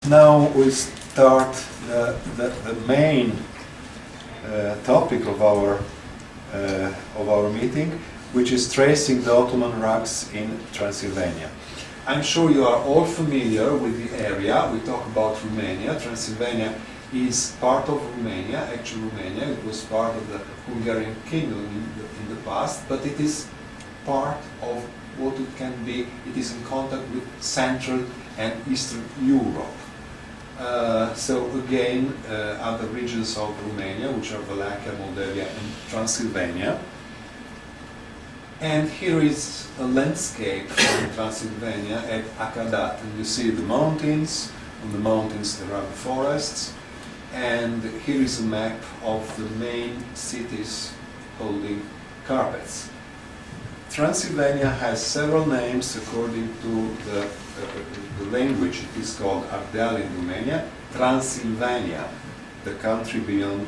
Now we start the main topic of our meeting, which is tracing the Ottoman rugs in Transylvania. I'm sure you are all familiar with the area. We talk about Romania. Transylvania is part of Romania, actual Romania. It was part of the Hungarian kingdom in the past, but it is part of what it can be. It is in contact with Central and Eastern Europe. So again, other regions of Romania, which are Wallachia, Moldavia, and Transylvania. And here is a landscape from Transylvania at Akadat. And you see the mountains. On the mountains there are the forests. And here is a map of the main cities holding carpets. Transylvania has several names according to the language. It is called Ardeal in Romania, Transylvania, the country beyond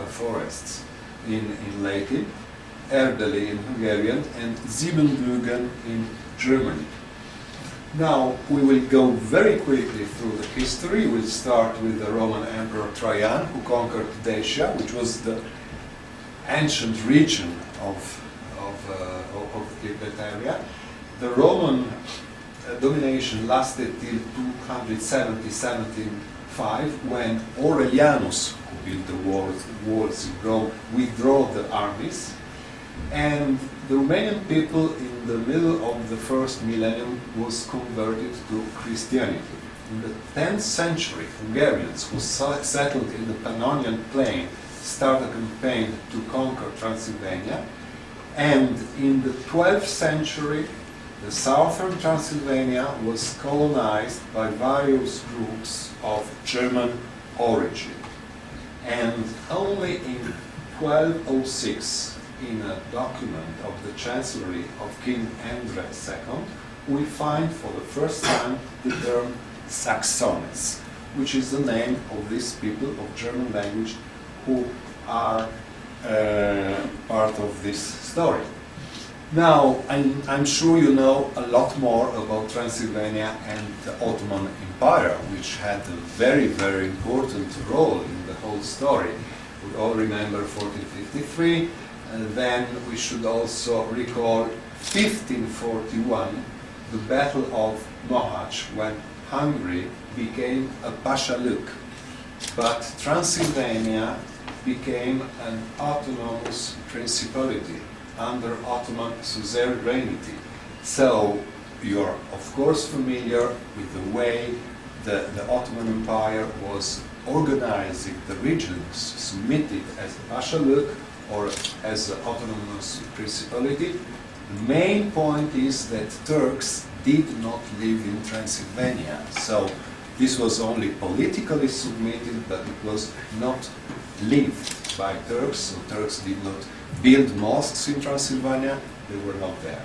forests in Latin, Erdeli in Hungarian, and Siebenbürgen in Germany. Now we will go very quickly through the history. We'll start with the Roman Emperor Trajan, who conquered Dacia, which was the ancient region of that area. The Roman domination lasted till 270-75, when Aurelianus, who built the walls in Rome, withdrew the armies. And the Romanian people in the middle of the first millennium was converted to Christianity. In the 10th century, Hungarians who settled in the Pannonian plain started a campaign to conquer Transylvania. And in the 12th century, the southern Transylvania was colonized by various groups of German origin. And only in 1206, in a document of the Chancellery of King Andrew II, we find for the first time the term Saxones, which is the name of these people of German language who are part of this story. Now, I'm sure you know a lot more about Transylvania and the Ottoman Empire, which had a very, very important role in the whole story. We all remember 1453. Then we should also recall 1541, the Battle of Mohacs, when Hungary became a Pashaluk, but Transylvania became an autonomous principality under Ottoman suzerainty. So you're of course familiar with the way the Ottoman Empire was organizing the regions submitted as a Pashaluk or as an autonomous principality. The main point is that Turks did not live in Transylvania. So this was only politically submitted, but it was not lived by Turks. So Turks did not build mosques in Transylvania. They were not there.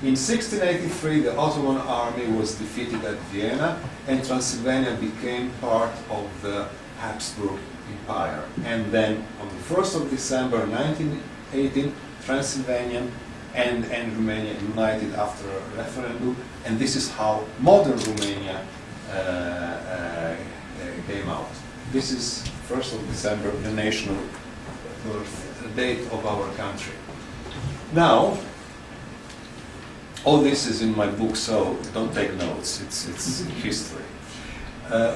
In 1683, the Ottoman army was defeated at Vienna, and Transylvania became part of the Habsburg Empire. And then on the 1st of December 1918, Transylvania and Romania united after a referendum, and this is how modern Romania came out. This is 1st of December, the national birth date of our country. Now, all this is in my book, so don't take notes, it's history.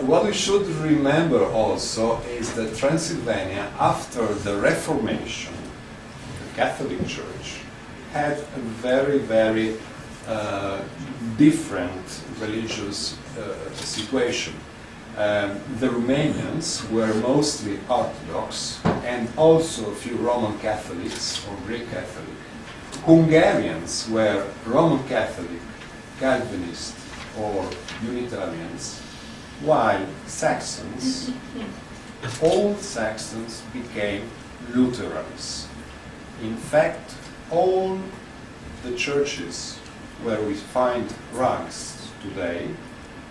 What we should remember also is that Transylvania, after the Reformation, the Catholic Church, had a very, very different religious situation. The Romanians were mostly Orthodox and also a few Roman Catholics or Greek Catholic. Hungarians were Roman Catholic, Calvinist or Unitarians, while Saxons, old Saxons, became Lutherans. In fact, all the churches where we find rugs today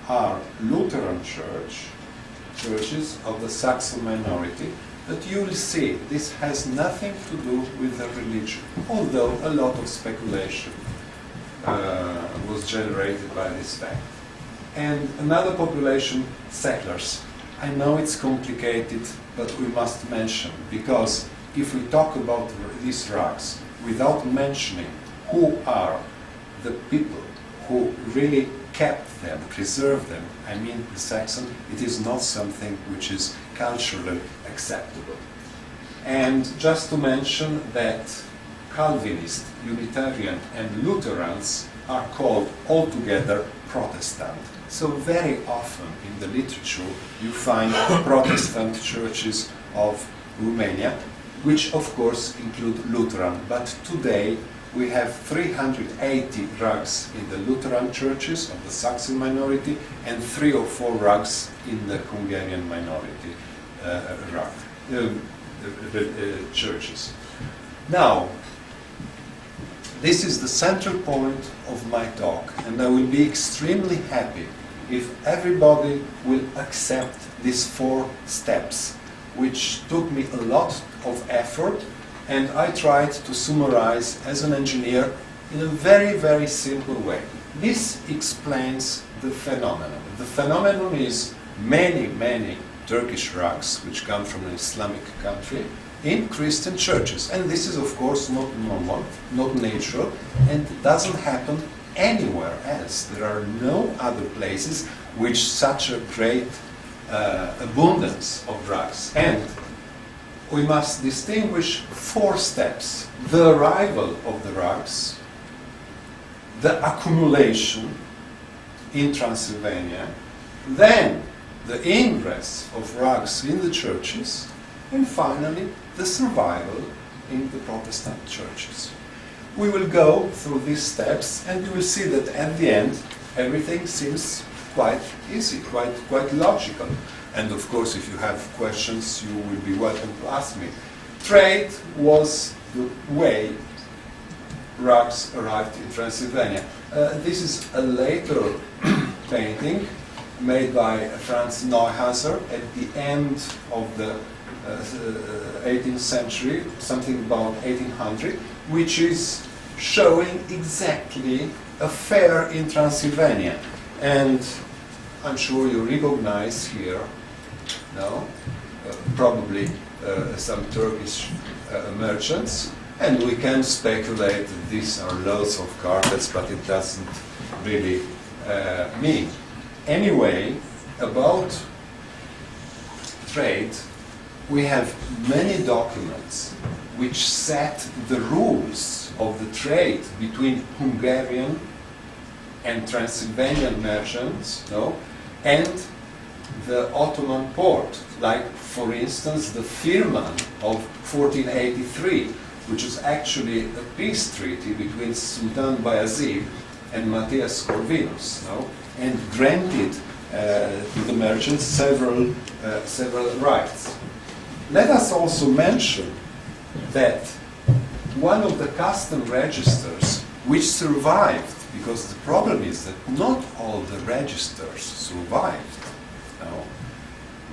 are Lutheran churches of the Saxon minority. But you will see, this has nothing to do with the religion, although a lot of speculation was generated by this fact. and another population, settlers. I know it's complicated, but we must mention, because if we talk about these rugs without mentioning who are the people who really kept them, preserved them, I mean the Saxon, it is not something which is culturally acceptable. And just to mention that Calvinist, Unitarian and Lutherans are called altogether Protestant. So very often in the literature you find Protestant churches of Romania, which of course include Lutheran, but today we have 380 rugs in the Lutheran churches of the Saxon minority and 3 or 4 rugs in the Hungarian minority churches. Now, this is the central point of my talk, and I will be extremely happy if everybody will accept these 4 steps, which took me a lot of effort, and I tried to summarize as an engineer in a very, very simple way. This explains the phenomenon. The phenomenon is many, many Turkish rugs, which come from an Islamic country, in Christian churches. And this is, of course, not normal, not natural, and it doesn't happen anywhere else. There are no other places which such a great abundance of rugs. And we must distinguish 4 steps: the arrival of the rugs, the accumulation in Transylvania, then the ingress of rugs in the churches, and finally the survival in the Protestant churches. We will go through these steps, and you will see that at the end everything seems quite easy, quite logical. And of course, if you have questions, you will be welcome to ask me. Trade was the way rugs arrived in Transylvania. This is a later painting made by Franz Neuhauser at the end of the 18th century, something about 1800, which is showing exactly a fair in Transylvania. And I'm sure you recognize here, no? Probably some Turkish merchants, and we can speculate that these are loads of carpets, but it doesn't really mean. Anyway, about trade, we have many documents which set the rules of the trade between Hungarian and Transylvanian merchants, no? And the Ottoman port, like for instance the Firman of 1483, which is actually a peace treaty between Sultan Bayezid and Matthias Corvinus, no? And granted to the merchants several rights. Let us also mention that one of the custom registers which survived, because the problem is that not all the registers survived. No.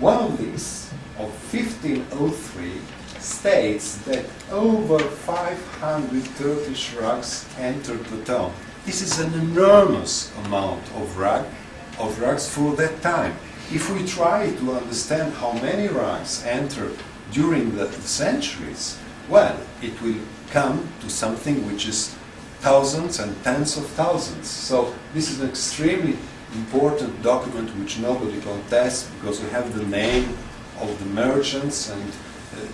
One of these, of 1503, states that over 500 Turkish rugs entered the town. This is an enormous amount of rugs for that time. If we try to understand how many rugs entered during the centuries, well, it will come to something which is thousands and tens of thousands. So this is an extremely important document which nobody contests, because we have the name of the merchants and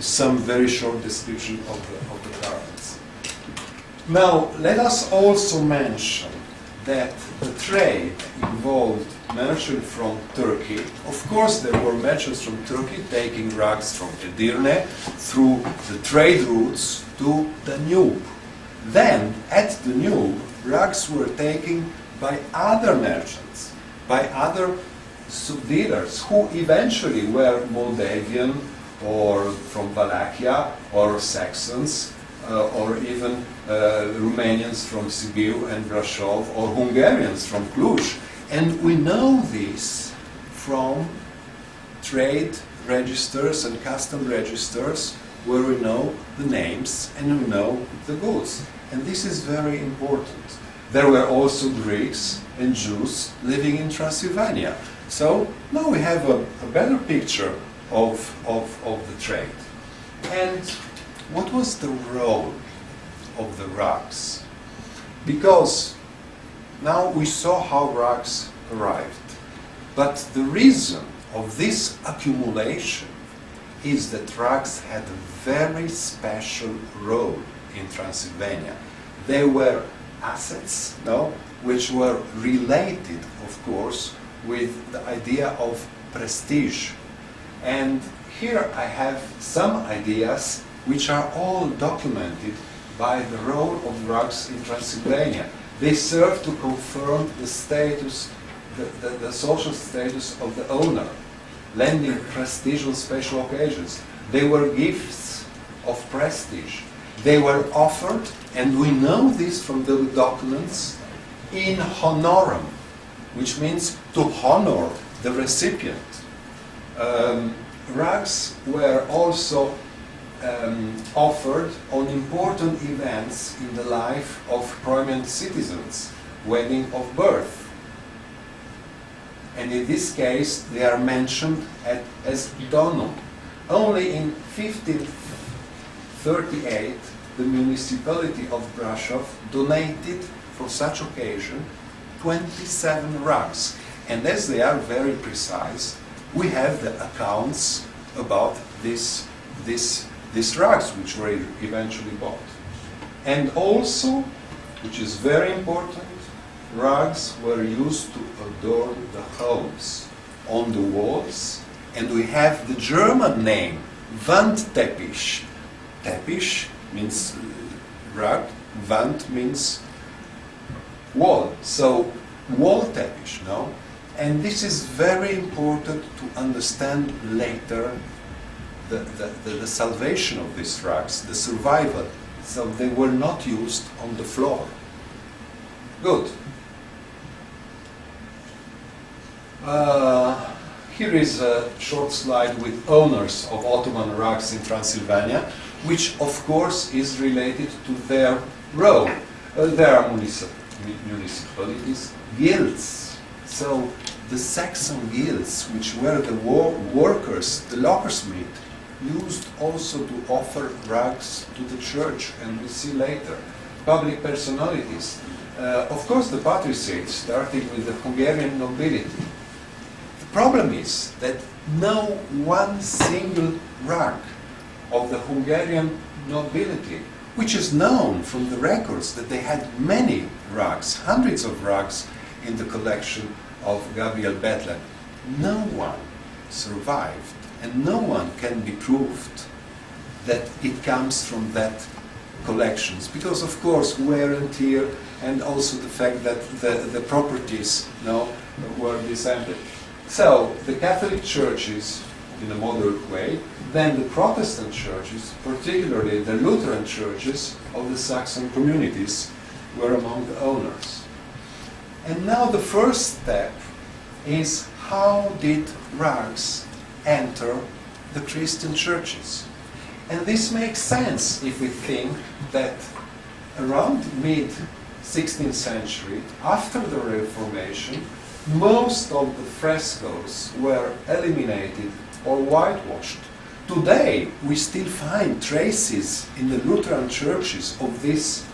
some very short description of the garments. Now, let us also mention that the trade involved merchants from Turkey. Of course, there were merchants from Turkey taking rugs from Edirne through the trade routes to Danube. Then, at Danube, rugs were taken by other merchants, by other subdealers, who eventually were Moldavian or from Wallachia or Saxons, or even Romanians from Sibiu and Brasov, or Hungarians from Cluj. And we know this from trade registers and custom registers, where we know the names and we know the goods. And this is very important. There were also Greeks and Jews living in Transylvania. So now we have a better picture of the trade. And what was the role of the rugs? Because now we saw how rugs arrived. But the reason of this accumulation is that rugs had a very special role in Transylvania. They were assets, no, which were related, of course, with the idea of prestige. And here I have some ideas which are all documented by the role of rugs in Transylvania. They serve to confirm the status, the social status of the owner, lending prestige on special occasions. They were gifts of prestige. They were offered, and we know this from the documents, in honorum, which means to honor the recipient. Rugs were also offered on important events in the life of prominent citizens, wedding of birth. And in this case, they are mentioned as donum. Only in 1538, the municipality of Brasov donated for such occasion 27 rugs. And as they are very precise, we have the accounts about these rugs which were eventually bought. And also, which is very important, rugs were used to adorn the homes on the walls, and we have the German name Wandteppich. Teppich means rug, Wand means wall, so wall teppich, no? And this is very important to understand later the salvation of these rugs, the survival. So they were not used on the floor. Good. Here is a short slide with owners of Ottoman rugs in Transylvania, which of course is related to their role. There are municipalities, guilds. So the Saxon guilds, which were the workers, the locksmith, used also to offer rugs to the church, and we see later. Public personalities. Of course the patriciate, starting with the Hungarian nobility. The problem is that no one single rug of the Hungarian nobility, which is known from the records that they had many rugs, hundreds of rugs in the collection of Gabriel Bethlen, no one survived, and no one can be proved that it comes from that collections, because of course wear and tear, and also the fact that the properties were disassembled. So the Catholic churches, in a moderate way, then the Protestant churches, particularly the Lutheran churches of the Saxon communities, were among the owners. And now the first step is, how did rugs enter the Christian churches? And this makes sense if we think that around mid-16th century, after the Reformation, most of the frescoes were eliminated or whitewashed. Today, we still find traces in the Lutheran churches of these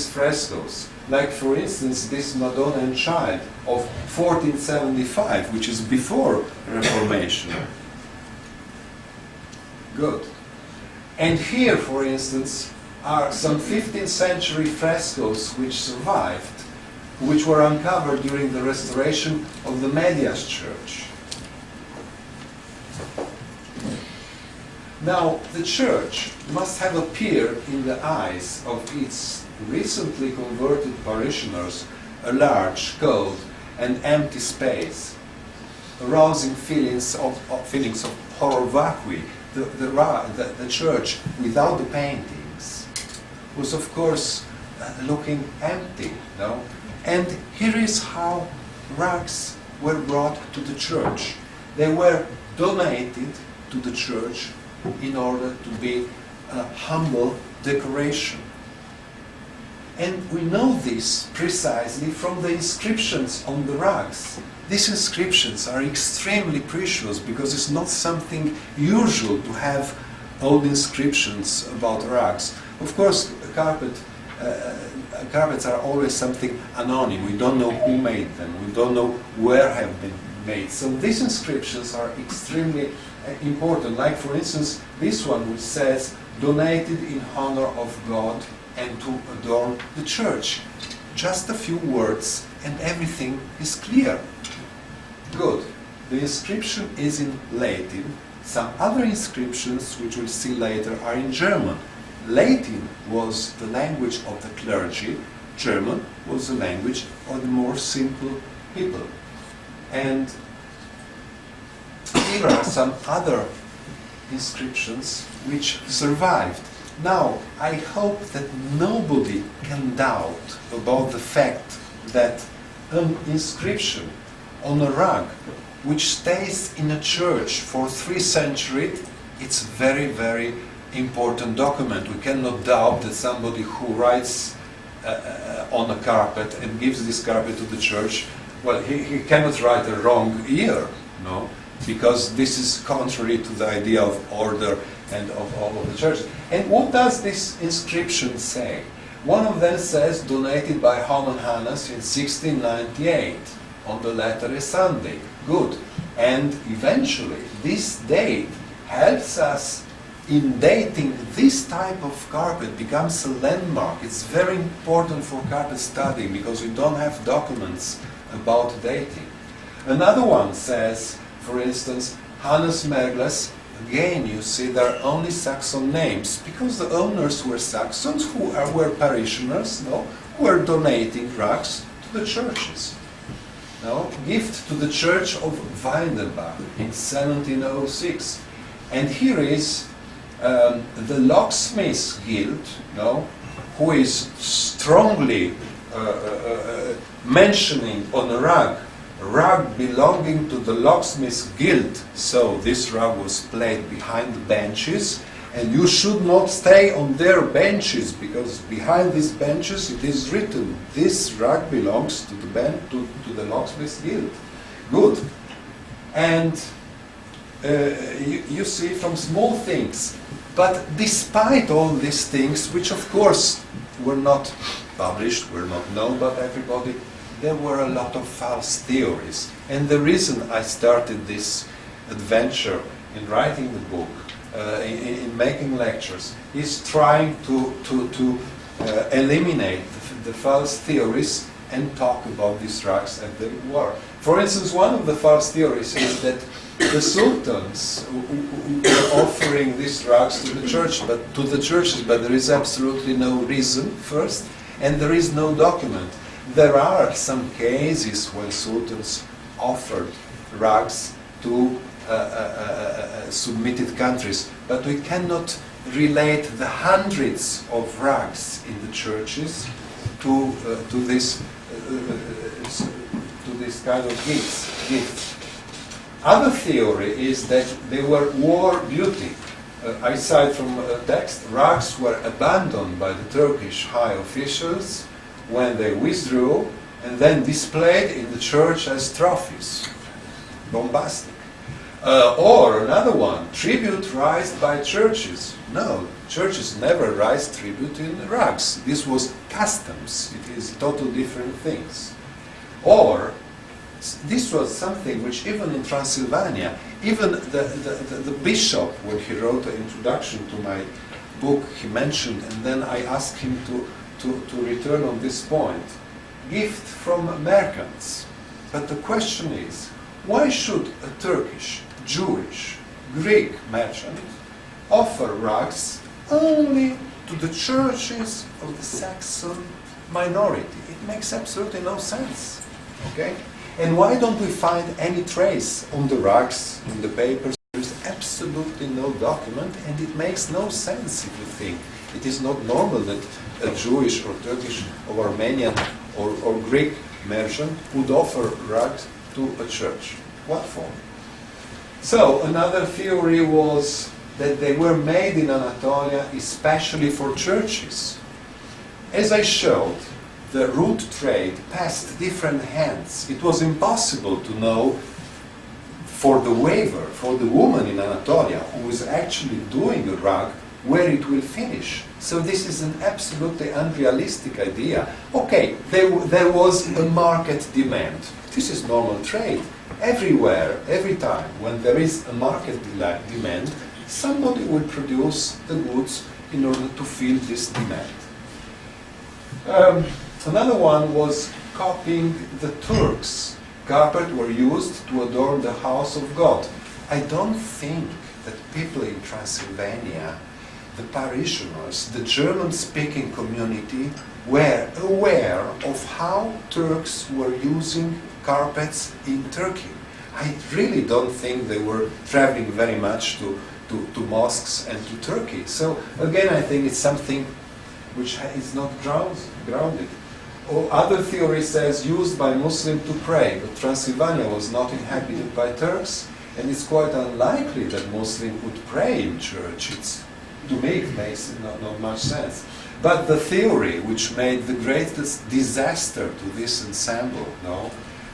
frescoes. Like, for instance, this Madonna and Child of 1475, which is before Reformation. Good. And here, for instance, are some 15th century frescoes which survived, which were uncovered during the restoration of the Medias Church. Now, the church must have appeared in the eyes of its recently converted parishioners a large, cold, and empty space, arousing feelings of horror vacui. The church, without the paintings, was of course looking empty, no? And here is how rugs were brought to the church. They were donated to the church in order to be a humble decoration. And we know this precisely from the inscriptions on the rugs. These inscriptions are extremely precious because it's not something usual to have old inscriptions about rugs. Of course, carpets are always something anonymous. We don't know who made them. We don't know where have been made. So these inscriptions are extremely important. Like, for instance, this one which says, "Donated in honor of God and to adorn the church." Just a few words and everything is clear. Good. The inscription is in Latin. Some other inscriptions, which we'll see later, are in German. Latin was the language of the clergy. German was the language of the more simple people. And here are some other inscriptions which survived. Now, I hope that nobody can doubt about the fact that an inscription on a rug which stays in a church for 3 centuries, it's very, very important document. We cannot doubt that somebody who writes on a carpet and gives this carpet to the church, well, he cannot write a wrong year, no? Because this is contrary to the idea of order and of all of the churches. And what does this inscription say? One of them says, "Donated by Hermann Hannes in 1698 on the Latter Sunday." Good. And eventually, this date helps us in dating this type of carpet, becomes a landmark. It's very important for carpet study because we don't have documents about dating. Another one says, for instance, Hannes Mergles. Again, you see there are only Saxon names because the owners were Saxons who were parishioners, no, who were donating rugs to the churches. No, gift to the church of Weidenbach in 1706. And here is the locksmiths guild, no, who is strongly mentioning on a rug belonging to the locksmiths guild. So this rug was played behind the benches, and you should not stay on their benches because behind these benches it is written, this rug belongs to the locksmiths guild. Good. And you see from small things. But despite all these things, which of course were not published, were not known by everybody, there were a lot of false theories. And the reason I started this adventure in writing the book, in making lectures, is trying to eliminate the false theories and talk about these rugs as they were. For instance, one of the false theories is that the sultans were offering these rugs to the churches, but there is absolutely no reason, first, and there is no document. There are some cases when sultans offered rugs to submitted countries, but we cannot relate the hundreds of rugs in the churches to this kind of gifts. Other theory is that they were war beauty. I cite from a text, rugs were abandoned by the Turkish high officials when they withdrew and then displayed in the church as trophies. Bombastic. Or another one, tribute raised by churches. No, churches never raised tribute in rugs. This was customs. It is totally different things. Or this was something which even in Transylvania, even the bishop, when he wrote an introduction to my book, he mentioned, and then I asked him to return on this point, gift from merchants. But the question is, why should a Turkish, Jewish, Greek merchant offer rugs only to the churches of the Saxon minority? It makes absolutely no sense. Okay? And why don't we find any trace on the rugs, in the papers? There is absolutely no document, and it makes no sense if you think. It is not normal that a Jewish or Turkish or Armenian or Greek merchant would offer rugs to a church. What for? So another theory was that they were made in Anatolia especially for churches. As I showed, the root trade passed different hands. It was impossible to know for the weaver, for the woman in Anatolia who is actually doing a rug, where it will finish. So this is an absolutely unrealistic idea. Okay, there was a market demand. This is normal trade. Everywhere, every time, when there is a market demand, somebody will produce the goods in order to fill this demand. Another one was copying the Turks. Carpet were used to adorn the house of God. I don't think that people in Transylvania, the parishioners, the German-speaking community, were aware of how Turks were using carpets in Turkey. I really don't think they were traveling very much to mosques and to Turkey. So again, I think it's something which is not grounded. Or other theory says used by Muslims to pray, but Transylvania was not inhabited by Turks, and it's quite unlikely that Muslims would pray in church. To me, it makes not much sense. But the theory which made the greatest disaster to this ensemble,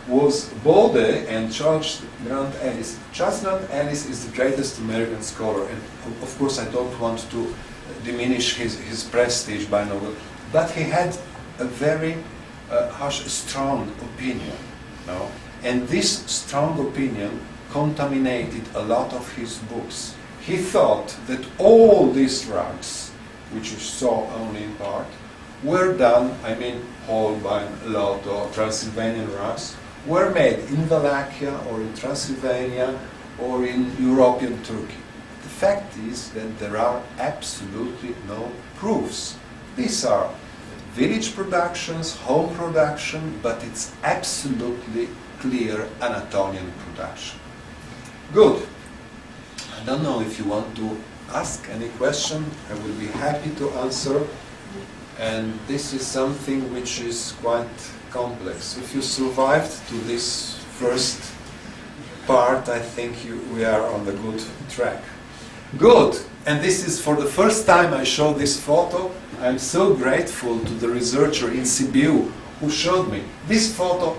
was Bode and Charles Grant Ellis. Charles Grant Ellis is the greatest American scholar, and of course I don't want to diminish his prestige by no means, but he had a very strong opinion, and this strong opinion contaminated a lot of his books. He thought that all these rugs, which you saw only in part, were done, Holbein, Lotto, Transylvanian rugs, were made in Wallachia or in Transylvania or in European Turkey. The fact is that there are absolutely no proofs. These are village productions, home production, but it's absolutely clear Anatolian production. Good. I don't know if you want to ask any question. I will be happy to answer. And this is something which is quite complex. If you survived to this first part, I think we are on the good track. Good. And this is for the first time I show this photo. I'm so grateful to the researcher in Sibiu who showed me. This photo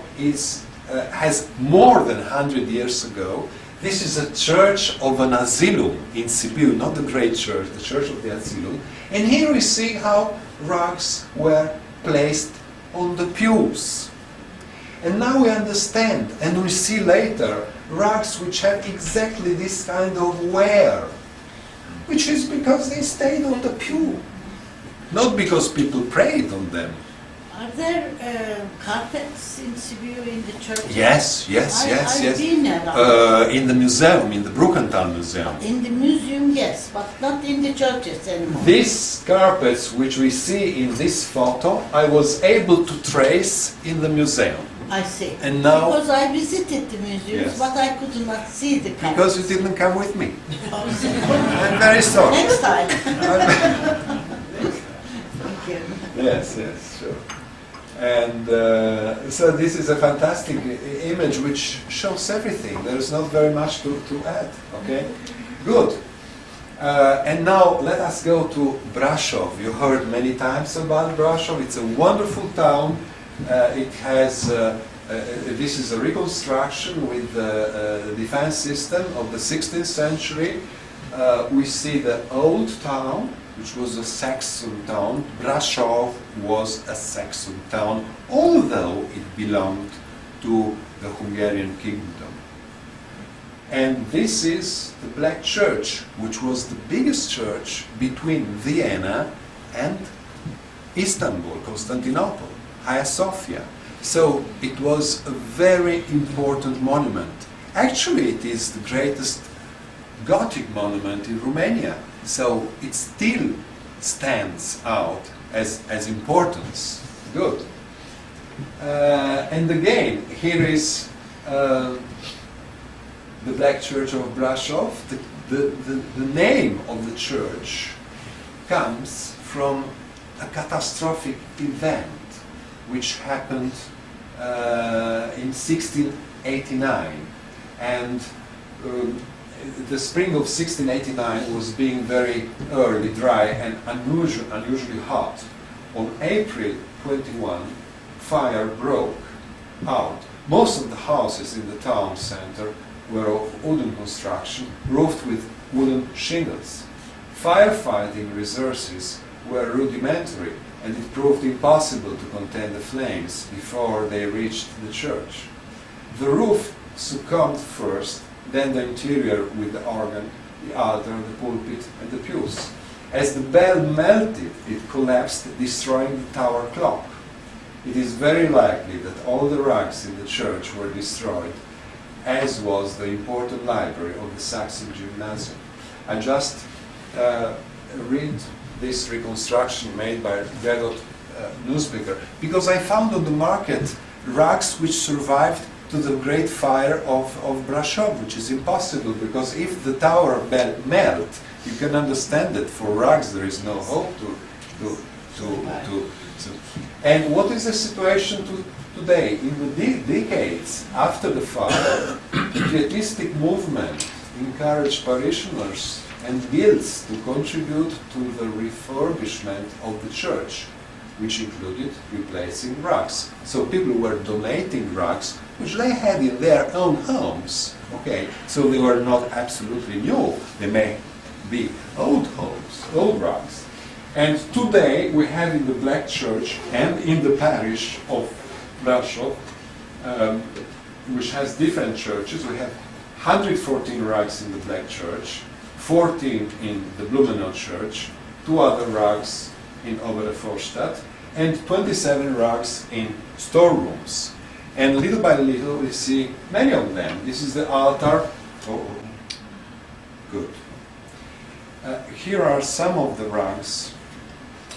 has more than 100 years ago. This is a church of an asylum in Sibiu, not the great church, the church of the asylum. And here we see how rugs were placed on the pews. And now we understand, and we see later, rugs which have exactly this kind of wear, which is because they stayed on the pew, not because people prayed on them. Are there carpets in Sibiu in the church? Yes. I've been around. In the museum, in the Bruckenthal Museum. In the museum, yes, but not in the churches anymore. These carpets which we see in this photo, I was able to trace in the museum. I see. And now, because I visited the museums, yes, but I could not see the carpets. because you didn't come with me. I'm very sorry. Next time. Thank you. Yes, sure. And so this is a fantastic image which shows everything. There is not very much to add. Okay, good. And now let us go to Brasov. You heard many times about Brasov. It's a wonderful town. It has, this is a reconstruction with the defense system of the 16th century. We see the old town, which was a Saxon town. Brasov was a Saxon town, although it belonged to the Hungarian kingdom. And this is the Black Church, which was the biggest church between Vienna and Istanbul, Constantinople, Hagia Sophia. So it was a very important monument. Actually, it is the greatest Gothic monument in Romania. So it still stands out as importance. Good. And again, here is the Black Church of Brasov. The name of the church comes from a catastrophic event which happened in 1689. And the spring of 1689 was being very early, dry, and unusually hot. on April 21, fire broke out. Most of the houses in the town center were of wooden construction, roofed with wooden shingles. Firefighting resources were rudimentary, and it proved impossible to contain the flames before they reached the church. The roof succumbed first, then the interior with the organ, the altar, the pulpit, and the pews. As the bell melted, it collapsed, destroying the tower clock. It is very likely that all the rugs in the church were destroyed, as was the important library of the Saxon Gymnasium. I just read this reconstruction made by Gregor newspaper, because I found on the market rugs which survived to the great fire of Brasov, which is impossible, because if the tower bell melt, you can understand that for rugs there is no hope to. And what is the situation today? In the decades after the fire, the pietistic movement encouraged parishioners and guilds to contribute to the refurbishment of the church, which included replacing rugs. So people were donating rugs, which they had in their own homes. Okay, so they were not absolutely new. They may be old homes, old rugs. And today we have in the Black Church and in the parish of Brasov, which has different churches, we have 114 rugs in the Black Church, 14 in the Blumenau Church, 2 other rugs in Oberforstadt, and 27 rugs in storerooms. And little by little we see many of them. This is the altar. Oh, good. Here are some of the rugs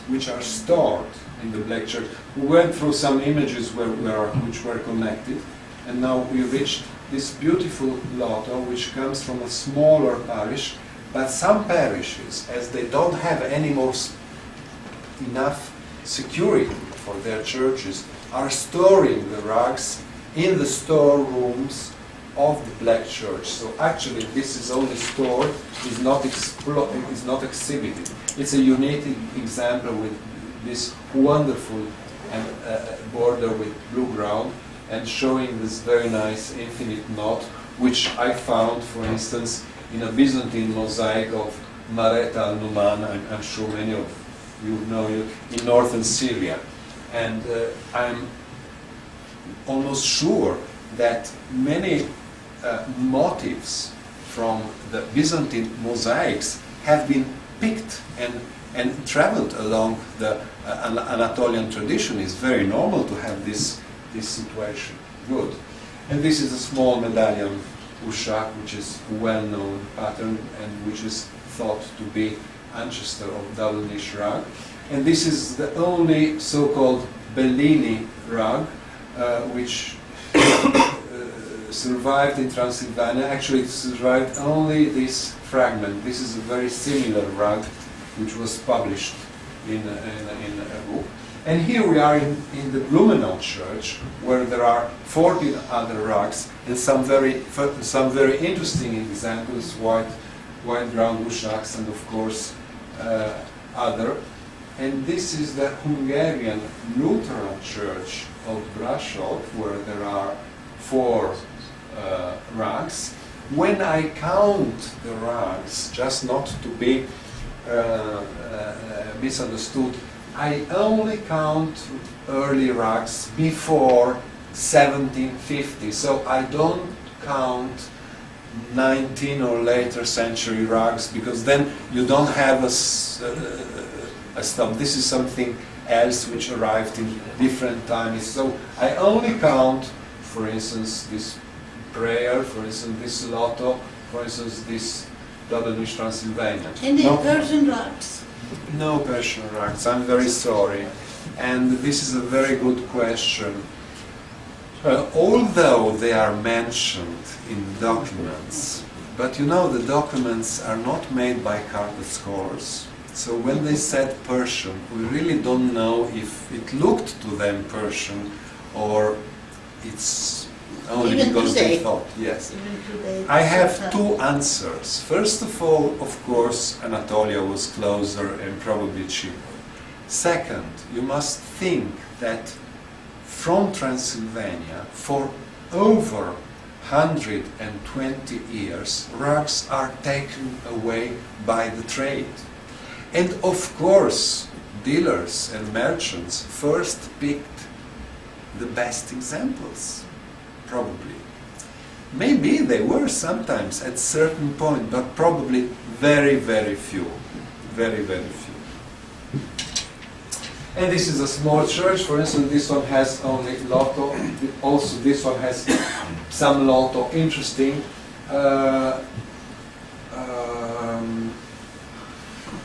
which are stored in the Black Church. We went through some images which were connected, and now we reached this beautiful lotto, which comes from a smaller parish, but some parishes, as they don't have any more enough security for their churches, are storing the rugs in the storerooms of the Black Church. So actually this is only stored, is not exhibited. It's a unique example with this wonderful border with blue ground and showing this very nice infinite knot, which I found, for instance, in a Byzantine mosaic of Maret al-Numan. I'm sure many of you know it, in northern Syria. And I'm almost sure that many motifs from the Byzantine mosaics have been picked and traveled along the Anatolian tradition. It's very normal to have this situation. Good. And this is a small medallion Ushak, which is a well-known pattern and which is thought to be ancestor of double niche rug. And this is the only so-called Bellini rug which survived in Transylvania. Actually, it survived only this fragment. This is a very similar rug which was published in a book. And here we are in the Blumenau Church, where there are 14 other rugs and some very interesting examples, white ground Ushaks, and of course other. And this is the Hungarian Lutheran Church of Brasov, where there are 4 rugs. When I count the rugs, just not to be misunderstood, I only count early rugs before 1750, so I don't count 19th or later century rugs, because then you don't have a stop. This is something else which arrived in different times. So I only count, for instance, this prayer, for instance, this lotto, for instance, this double niche Transylvania. Any Persian rugs? No Persian rugs, I'm very sorry. And this is a very good question. Although they are mentioned in documents, but you know the documents are not made by carpet scholars. So when they said Persian, we really don't know if it looked to them Persian or it's only Even because today. they thought, yes. Even today, I have 2 answers. First of all, of course, Anatolia was closer and probably cheaper. Second, you must think that from Transylvania, for over 120 years, rugs are taken away by the trade. And of course, dealers and merchants first picked the best examples, probably. Maybe they were sometimes at certain point, but probably very, very few. Very, very few. And this is a small church. For instance, this one has only lotto. Also, this one has some lotto. Interesting.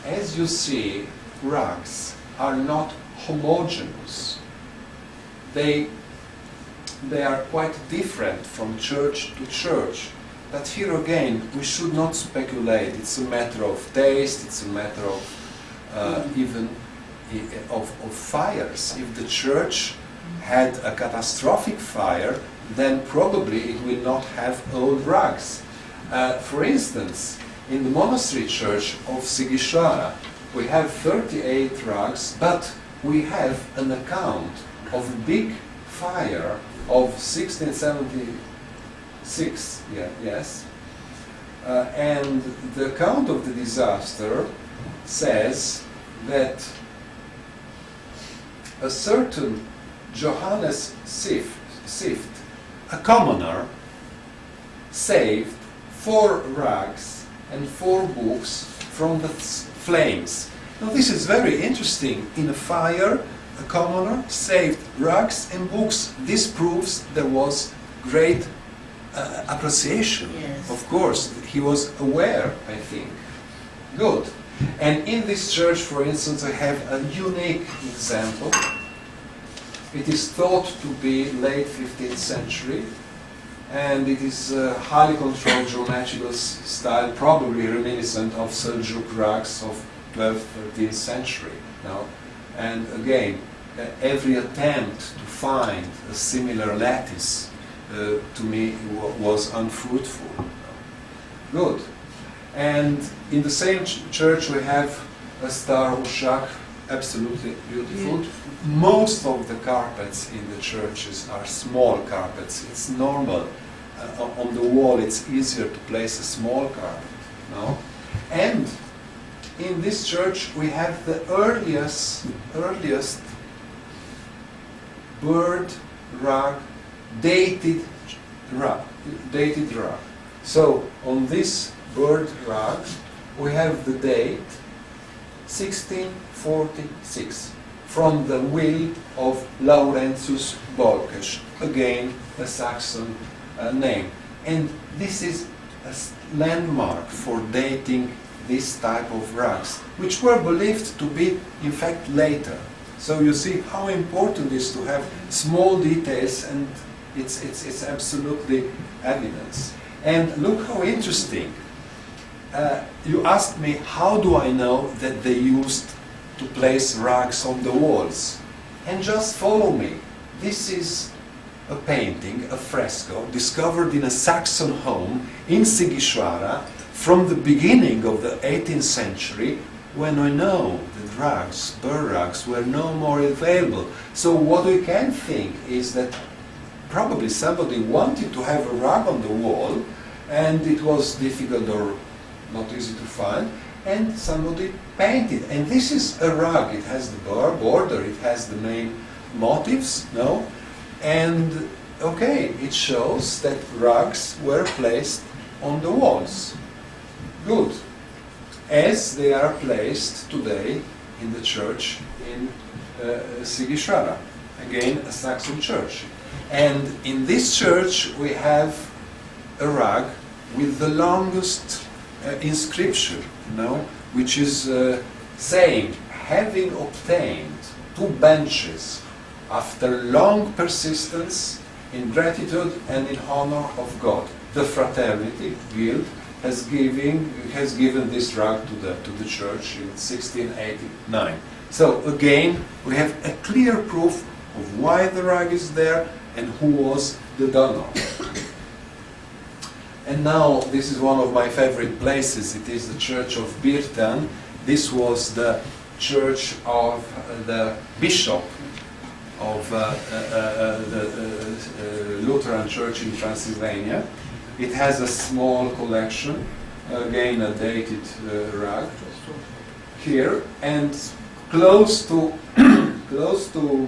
As you see, rugs are not homogeneous. They are quite different from church to church. But here again, we should not speculate. It's a matter of taste. It's a matter of even of fires. If the church had a catastrophic fire, then probably it will not have old rugs. For instance, in the monastery church of Sighisoara, we have 38 rugs, but we have an account of a big fire of 1676, and the account of the disaster says that a certain Johannes Sift, a commoner, saved 4 rugs and 4 books from the flames. Now this is very interesting. In a fire, a commoner saved rugs and books. This proves there was great appreciation. Yes. Of course, he was aware, I think. Good. And in this church, for instance, I have a unique example. It is thought to be late 15th century, and it is a highly controlled geometrical style, probably reminiscent of Seljuk rugs of 12th, 13th century. No? And again, every attempt to find a similar lattice to me was unfruitful. Good. And in the same church we have a star Ushak, absolutely beautiful. Most of the carpets in the churches are small carpets. It's normal. On the wall it's easier to place a small carpet. No? And in this church we have the earliest bird rug, dated rug. So on this bird rug we have the date 1646 from the will of Laurentius Bolkes, again a Saxon name. And this is a landmark for dating this type of rugs, which were believed to be in fact later. So you see how important it is to have small details, and it's absolutely evidence. And look how interesting. You asked me, how do I know that they used to place rugs on the walls? And just follow me. This is a painting, a fresco, discovered in a Saxon home in Sighisoara from the beginning of the 18th century, when we know that rugs, bird rugs, were no more available. So what we can think is that probably somebody wanted to have a rug on the wall, and it was difficult or not easy to find, and somebody painted. And this is a rug. It has the border, it has the main motifs, no? And okay, it shows that rugs were placed on the walls. Good. As they are placed today in the church in Sighisoara, again a Saxon church. And in this church we have a rug with the longest inscription, which is saying, having obtained 2 benches after long persistence in gratitude and in honor of God, the fraternity guild has given this rug to the church in 1689. So again, we have a clear proof of why the rug is there and who was the donor. And now this is one of my favorite places. It is the church of Birten. This was the church of the bishop of the Lutheran church in Transylvania. It has a small collection, again a dated rug here, and close to close to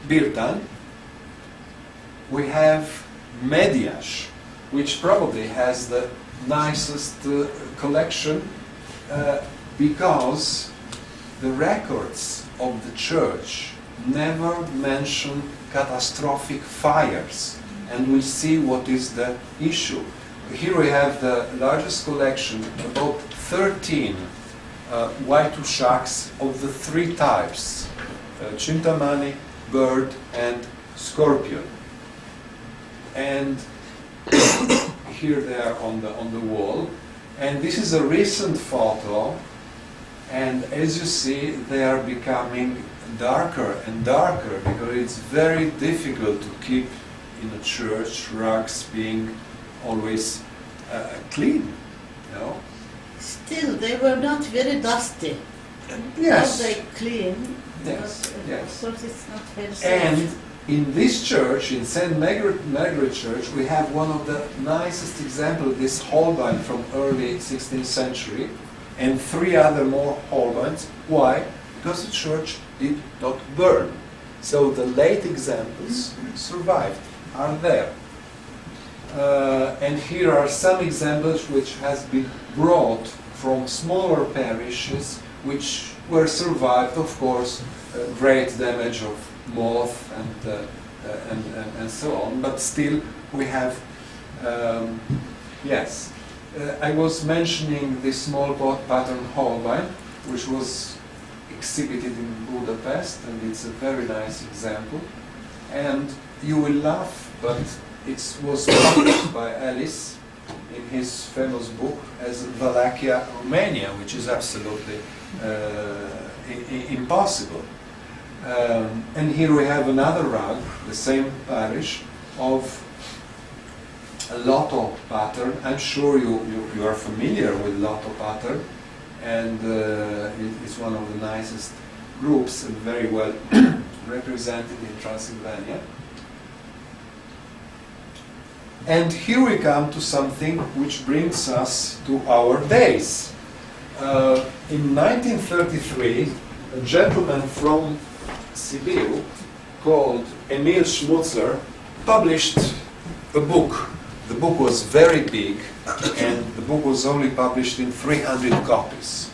Birtan we have Mediash, which probably has the nicest collection because the records of the church never mention catastrophic fires, and we'll see what is the issue. Here we have the largest collection, about 13 Y2 shacks of the three types, Chintamani, bird, and scorpion. And here they are on the wall. And this is a recent photo, and as you see, they are becoming darker and darker because it's very difficult to keep in a church rugs being always clean, you know. Still, they were not very dusty. Yes. Now they clean. Yes, But, yes. of course, it's not very safe. And in this church, in St. Margaret Church, we have one of the nicest examples of this Holbein from early 16th century, and three other more Holbeins. Why? Because the church did not burn. So the late examples survived, are there. And here are some examples which has been brought from smaller parishes which were survived, of course, great damage of moth and so on, but still we have, yes. I was mentioning this small pattern Holbein, which was exhibited in Budapest, and it's a very nice example. And you will laugh, but it was published by Ellis in his famous book as Wallachia, Romania, which is absolutely impossible. And here we have another rug, the same parish, of a Lotto pattern. I'm sure you are familiar with Lotto pattern, and it's one of the nicest groups and very well represented in Transylvania. And here we come to something which brings us to our days. In 1933, a gentleman from Sibiu called Emil Schmutzler published a book. The book was very big, and the book was only published in 300 copies.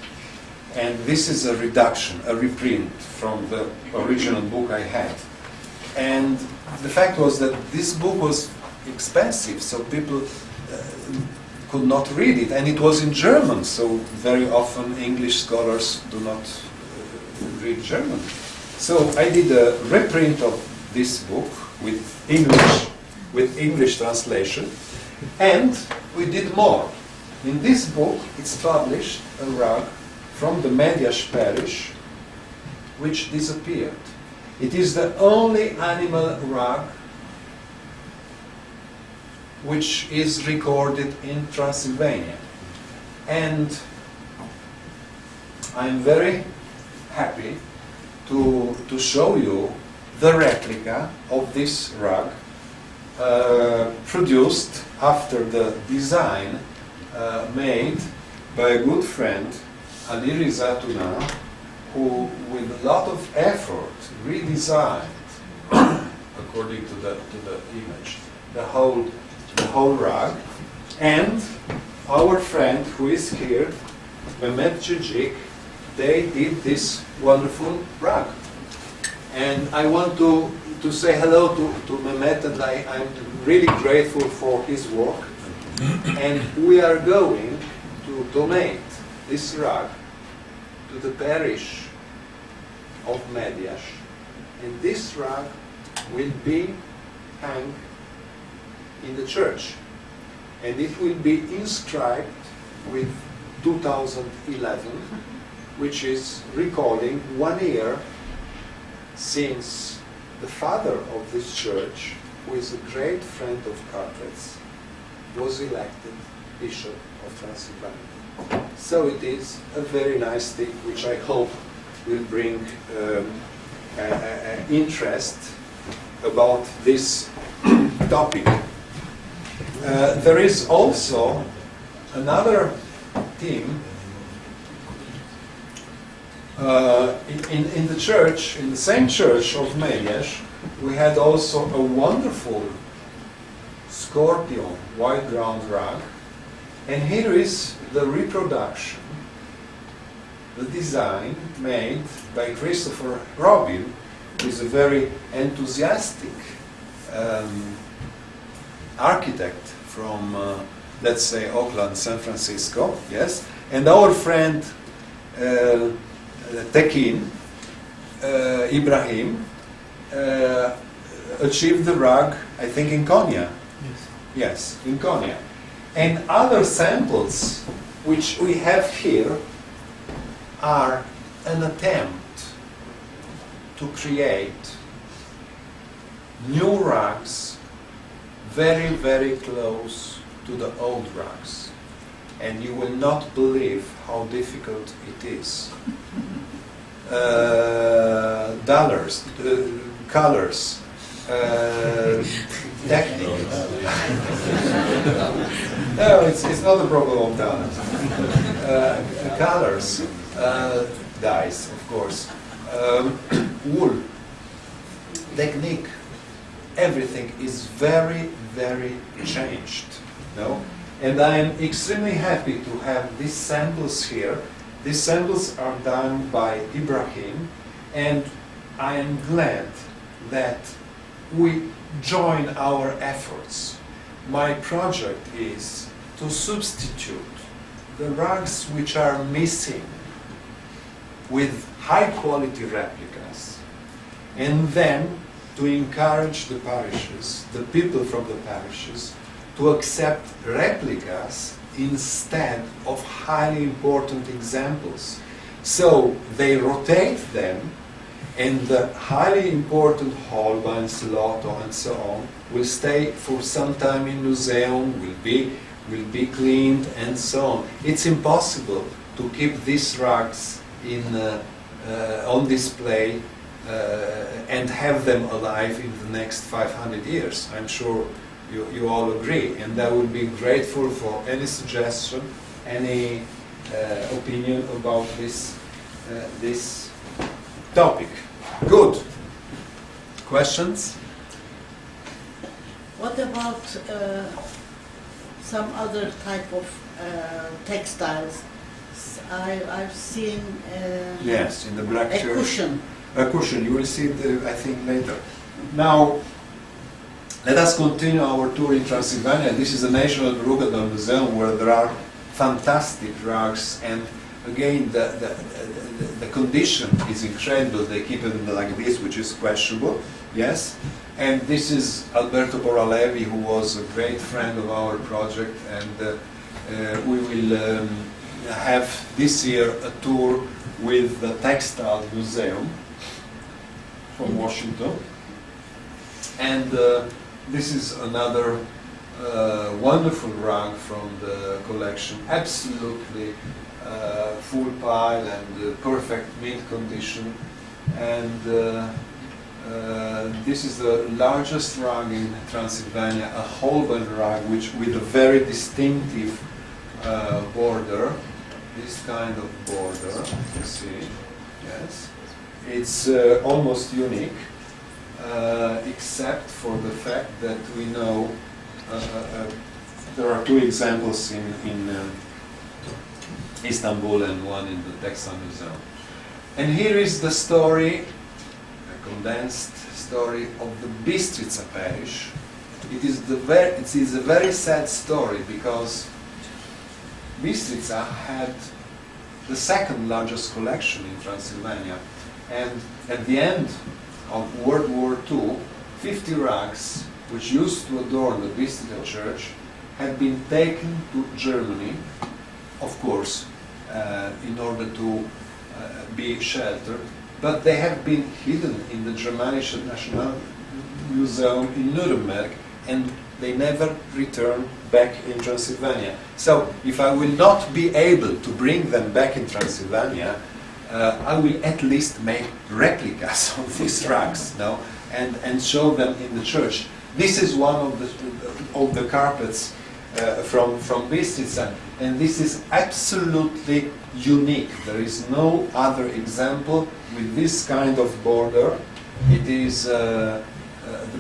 And this is a reduction, a reprint from the original book I had. And the fact was that this book was expensive, so people could not read it, and it was in German, so very often English scholars do not read German. So I did a reprint of this book with English translation, and we did more. In this book it's published a rug from the Mediash parish which disappeared. It is the only animal rug which is recorded in Transylvania. And I'm very happy to show you the replica of this rug produced after the design made by a good friend, Ali Rizatuna, who with a lot of effort redesigned, according to the image, the whole rug. And our friend who is here, Mehmet Cicik, they did this wonderful rug. And I want to say hello to Mehmet, and I'm really grateful for his work. And we are going to donate this rug to the parish of Mediash. And this rug will be hung in the church. And it will be inscribed with 2011, which is recalling 1 year since the father of this church, who is a great friend of carpets, was elected Bishop of Transylvania. So it is a very nice thing, which I hope will bring interest about this topic. There is also another theme in the church, in the same church of Mélyes. We had also a wonderful scorpion white ground rug, and here is the reproduction, the design made by Christopher Robin, who is a very enthusiastic architect from, let's say, Oakland, San Francisco, yes, and our friend Tekin Ibrahim achieved the rug, I think, in Konya. Yes, in Konya. And other samples which we have here are an attempt to create new rugs very, very close to the old rugs. And you will not believe how difficult it is. Colors, techniques. No, it's not a problem of dollars. Colors, dyes, of course, wool, technique, everything is very, very changed. No? And I am extremely happy to have these samples here. These samples are done by Ibrahim, and I am glad that we join our efforts. My project is to substitute the rugs which are missing with high quality replicas, and then to encourage the parishes, the people from the parishes, to accept replicas instead of highly important examples. So they rotate them, and the highly important Holbeins, Lotto, and so on will stay for some time in museum, will be cleaned, and so on. It's impossible to keep these rugs in, on display and have them alive in the next 500 years. I'm sure you all agree, and I would be grateful for any suggestion, any opinion about this topic. Good. Questions? What about some other type of textiles? I've seen yes, in the black a church. cushion. A cushion. You will see it, I think, later. Now, let us continue our tour in Transylvania. This is the National Rugadal Museum, where there are fantastic rugs, and again, the condition is incredible. They keep it like this, which is questionable, yes. And this is Alberto Boralevi, who was a great friend of our project, and we will have this year a tour with the Textile Museum from Washington. And this is another wonderful rug from the collection, absolutely full pile and perfect mint condition. And this is the largest rug in Transylvania, a Holbein rug, which with a very distinctive border, this kind of border, you see, yes. It's almost unique, except for the fact that we know there are two examples in Istanbul and one in the Textile Museum. And here is the story, a condensed story of the Bistrica parish. It is a very sad story, because Bistrica had the second largest collection in Transylvania, and at the end of World War II, 50 rugs which used to adorn the Bistrica church had been taken to Germany, of course, in order to be sheltered, but they have been hidden in the Germanische National Museum in Nuremberg, and they never return back in Transylvania. So if I will not be able to bring them back in Transylvania, I will at least make replicas of these rugs, no? And show them in the church. This is one of the carpets from Bistrica, and this is absolutely unique. There is no other example with this kind of border. It is the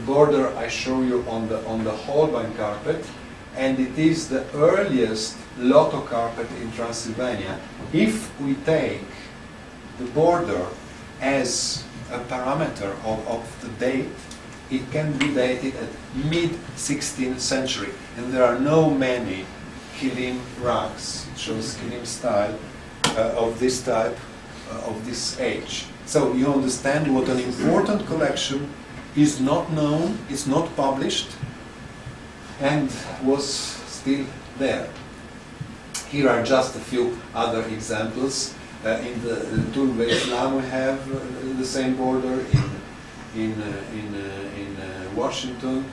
border I show you on the Holbein carpet, and it is the earliest Lotto carpet in Transylvania. If we take the border as a parameter of the date, it can be dated at mid-16th century, and there are no many kilim rugs. It shows kilim style of this type, of this age. So you understand what an important collection is not known, is not published, and was still there. Here are just a few other examples. In the Turbe Islam we have the same border in Washington,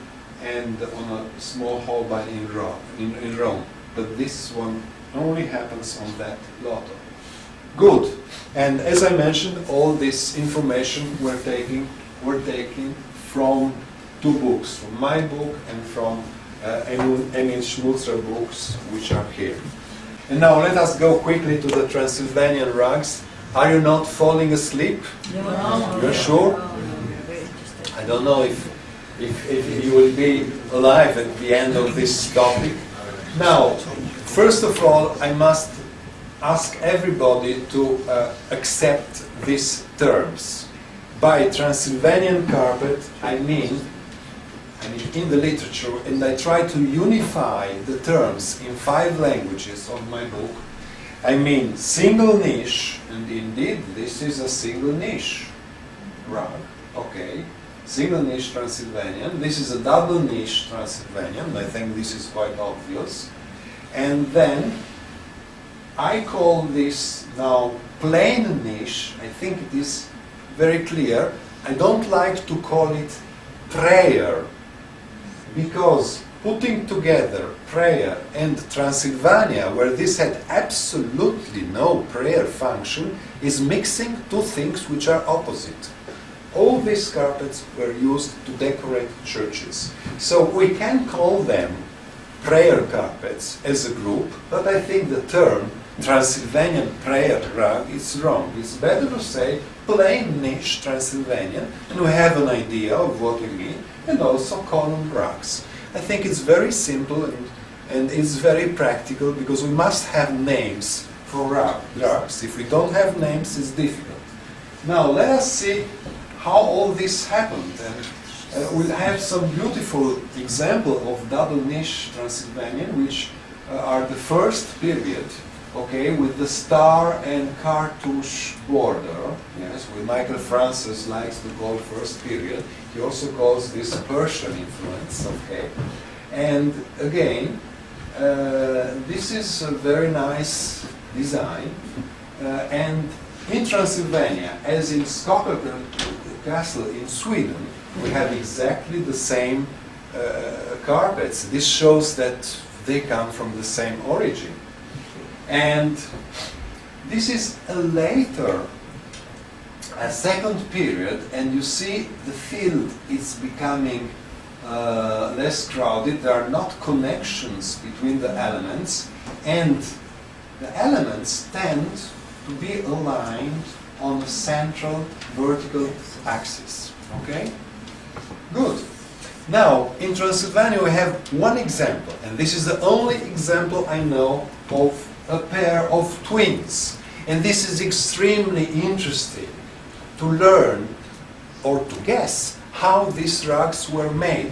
and on a small Holbein in Rome. But this one only happens on that Lotto. Good. And as I mentioned, all this information we're taking from two books, from my book and from Emil Schmutzer books, which are here. And now let us go quickly to the Transylvanian rugs. Are you not falling asleep? No. You're sure? I don't know if you will be alive at the end of this topic. Now, first of all, I must ask everybody to accept these terms. By Transylvanian carpet, I mean in the literature, and I try to unify the terms in 5 languages of my book. I mean single niche, and indeed this is a single niche rug, okay. Single niche Transylvanian. This is a double niche Transylvanian. I think this is quite obvious. And then I call this now plain niche. I think it is very clear. I don't like to call it prayer, because putting together prayer and Transylvania, where this had absolutely no prayer function, is mixing two things which are opposite. All these carpets were used to decorate churches. So we can call them prayer carpets as a group, but I think the term Transylvanian prayer rug is wrong. It's better to say plain niche Transylvanian, and we have an idea of what we mean, and also column rugs. I think it's very simple and it's very practical, because we must have names for rugs. If we don't have names, it's difficult. Now let us see how all this happened, and we'll have some beautiful example of double niche Transylvanian, which are the first period, okay, with the star and cartouche border. Yes, with Michael Francis likes to call first period. He also calls this Persian influence, okay. And again, this is a very nice design, and in Transylvania, as in Skåker Castle in Sweden, we have exactly the same carpets. This shows that they come from the same origin. And this is a later, a second period, and you see the field is becoming less crowded. There are not connections between the elements, and the elements tend to be aligned on the central vertical axis. Okay? Good. Now, in Transylvania we have one example, and this is the only example I know of a pair of twins. And this is extremely interesting to learn or to guess how these rugs were made.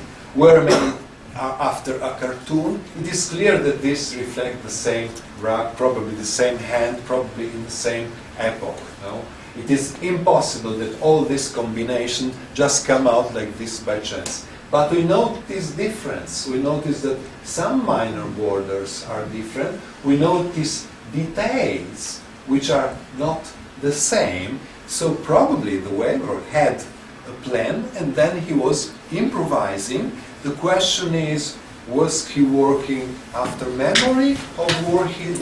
After a cartoon. It is clear that this reflects the same rug, probably the same hand, probably in the same epoch. No? It is impossible that all this combination just come out like this by chance. But we notice difference. We notice that some minor borders are different. We notice details which are not the same. So probably the weaver had a plan and then he was improvising. The question is, Was he working after memory, or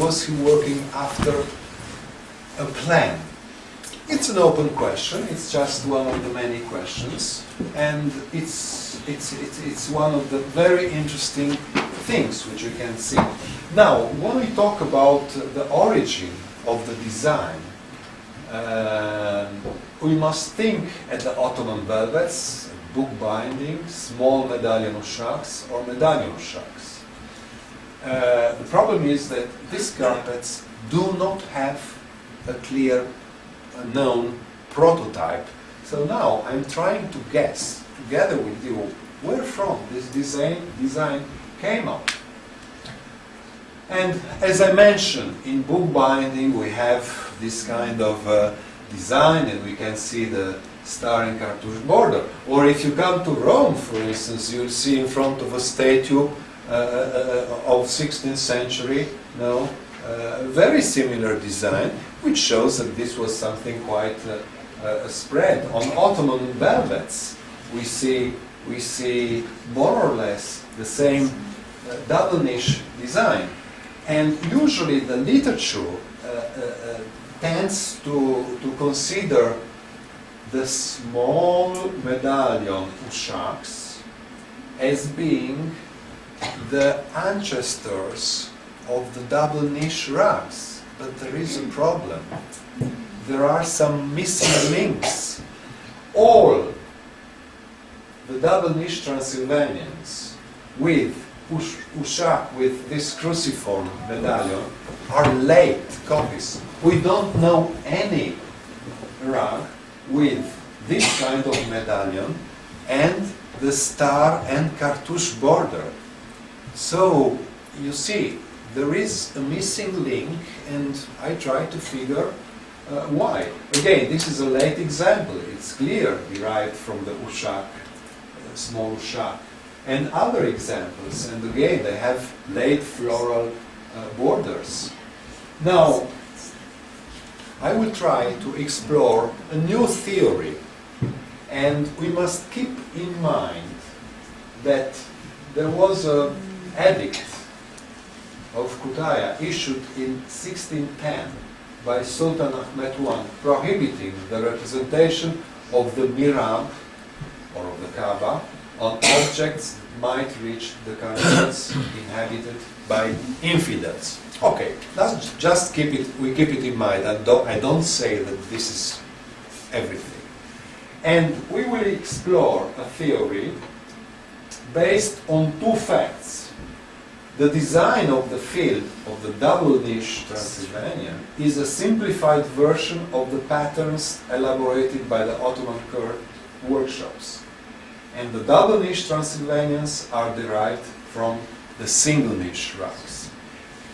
was he working after a plan? It's an open question. It's just one of the many questions, and it's one of the very interesting things which you can see. Now, when we talk about the origin of the design, we must think at the Ottoman velvets, book binding, small medallion shacks, or medallion shacks. The problem is that these carpets do not have a clear, known prototype. So now I'm trying to guess, together with you, where from this design came up. And as I mentioned, in book binding we have this kind of design, and we can see the star and cartouche border. Or if you come to Rome, for instance, you'll see in front of a statue of 16th century, very similar design, which shows that this was something quite spread. On Ottoman velvets, we see more or less the same double niche design. And usually the literature tends to consider the small medallion ushaks as being the ancestors of the double niche rugs. But there is a problem. There are some missing links. All the double niche Transylvanians with ushak, with this cruciform medallion, are late copies. We don't know any rug with this kind of medallion and the star and cartouche border. So, you see, there is a missing link, and I try to figure why. Again, this is a late example. It's clear, derived from the ushak, small ushak. And other examples, and again, they have late floral borders. Now, I will try to explore a new theory, and we must keep in mind that there was an edict of Kütahya issued in 1610 by Sultan Ahmed I, prohibiting the representation of the mihrab, or of the Kaaba, on objects that might reach the countries inhabited by infidels. Okay, let's just keep it in mind. I don't say that this is everything. And we will explore a theory based on two facts. The design of the field of the double niche Transylvania is a simplified version of the patterns elaborated by the Ottoman Kurd workshops. And the double niche Transylvanians are derived from the single niche rugs.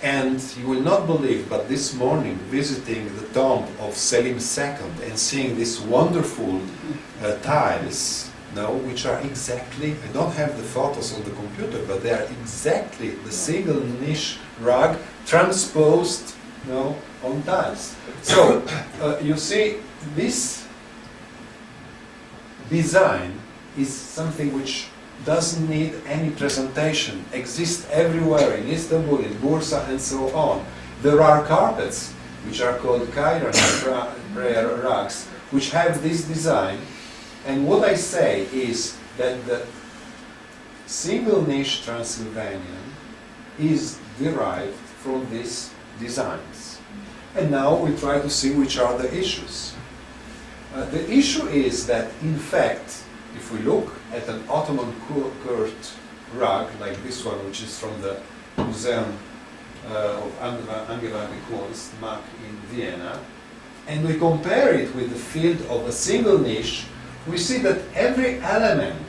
And you will not believe, but this morning, visiting the tomb of Selim II and seeing these wonderful tiles, which are exactly, I don't have the photos on the computer, but they are exactly the single niche rug transposed on tiles. So, you see, this design is something which doesn't need any presentation, exists everywhere in Istanbul, in Bursa, and so on. There are carpets, which are called Kairan prayer rugs, which have this design. And what I say is that the single niche Transylvanian is derived from these designs. And now we try to see which are the issues. The issue is that, in fact, if we look at an Ottoman Kurd rug, like this one, which is from the Museum of Angewandte Kunst, MAK in Vienna, and we compare it with the field of a single niche, we see that every element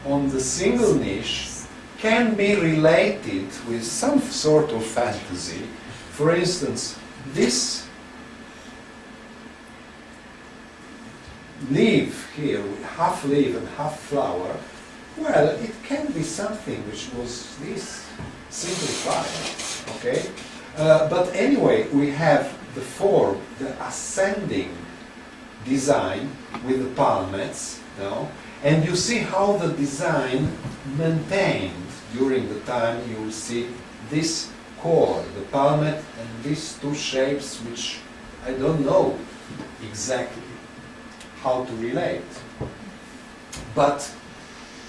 on the single niche can be related with some sort of fantasy. For instance, this leaf here, half leaf and half flower, well, it can be something which was this simplified, okay? But anyway, we have the form, the ascending design with the palmettes, and you see how the design maintained during the time you will see this core, the palmet, and these two shapes which I don't know exactly how to relate. But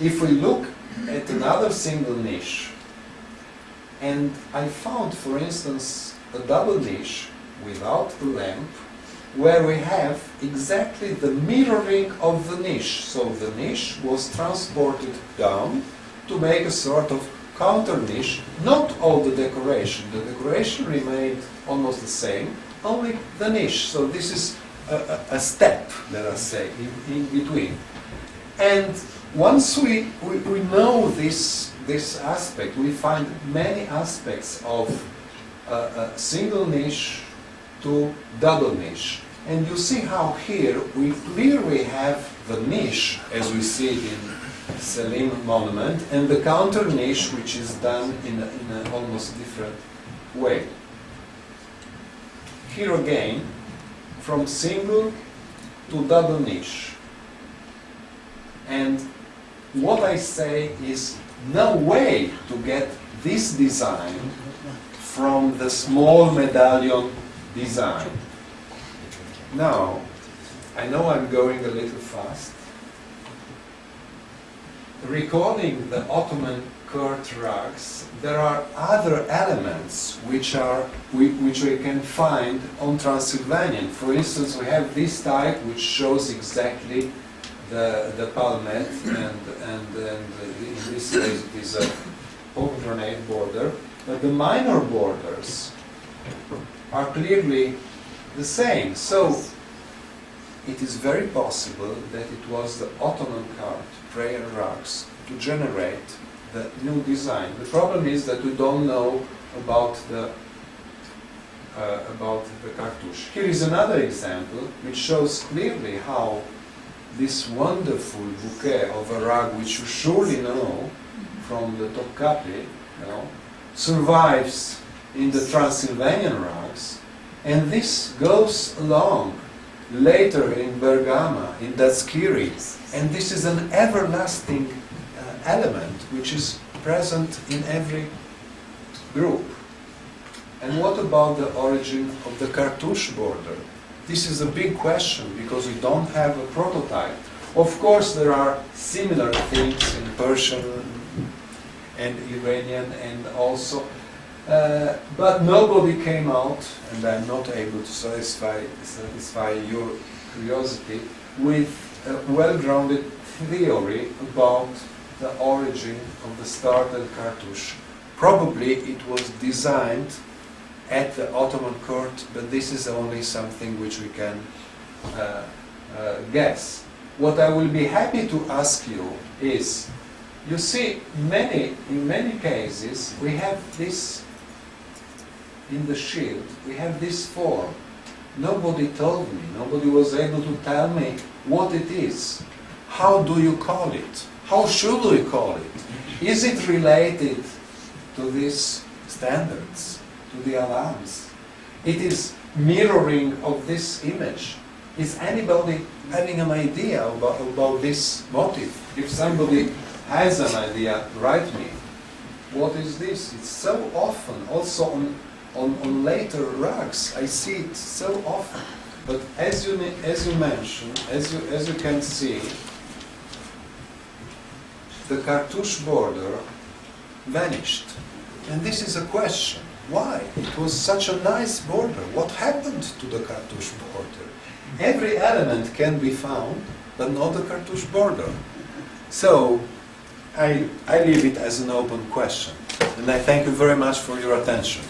if we look at another single niche, and I found, for instance, a double niche without the lamp, where we have exactly the mirroring of the niche. So the niche was transported down to make a sort of counter niche, not all the decoration. The decoration remained almost the same, only the niche. So this is a step, let us say, in between. And once we know this aspect, we find many aspects of a single niche to double niche. And you see how here we clearly have the niche, as we see it in Selim monument, and the counter niche, which is done in an almost different way. Here again, from single to double niche. And what I say is no way to get this design from the small medallion design. Now, I know I'm going a little fast. Recalling the Ottoman Kurd rugs, there are other elements which we can find on Transylvanian. For instance, we have this type which shows exactly the palmet, and in this case it is a pomegranate border, but the minor borders are clearly the same. So it is very possible that it was the Ottoman card, prayer rugs, to generate the new design. The problem is that we don't know about the cartouche. Here is another example which shows clearly how this wonderful bouquet of a rug, which you surely know from the Topkapi, survives in the Transylvanian rugs, and this goes along later in Bergama, in Datskiri, and this is an everlasting element which is present in every group. And what about the origin of the cartouche border? This is a big question because we don't have a prototype. Of course, there are similar things in Persian and Iranian and also, but nobody came out, and I'm not able to satisfy your curiosity, with a well-grounded theory about the origin of the started cartouche. Probably it was designed at the Ottoman court, but this is only something which we can guess. What I will be happy to ask you is, you see, in many cases, we have this, in the shield, we have this form. Nobody told me, nobody was able to tell me what it is. How do you call it? How should we call it? Is it related to these standards, to the alarms? It is mirroring of this image. Is anybody having an idea about this motif? If somebody has an idea, write me. What is this? It's so often, also on later rugs, I see it so often. But as you mentioned, as you can see, the cartouche border vanished. And this is a question. Why? It was such a nice border. What happened to the cartouche border? Every element can be found, but not the cartouche border. So, I leave it as an open question. And I thank you very much for your attention.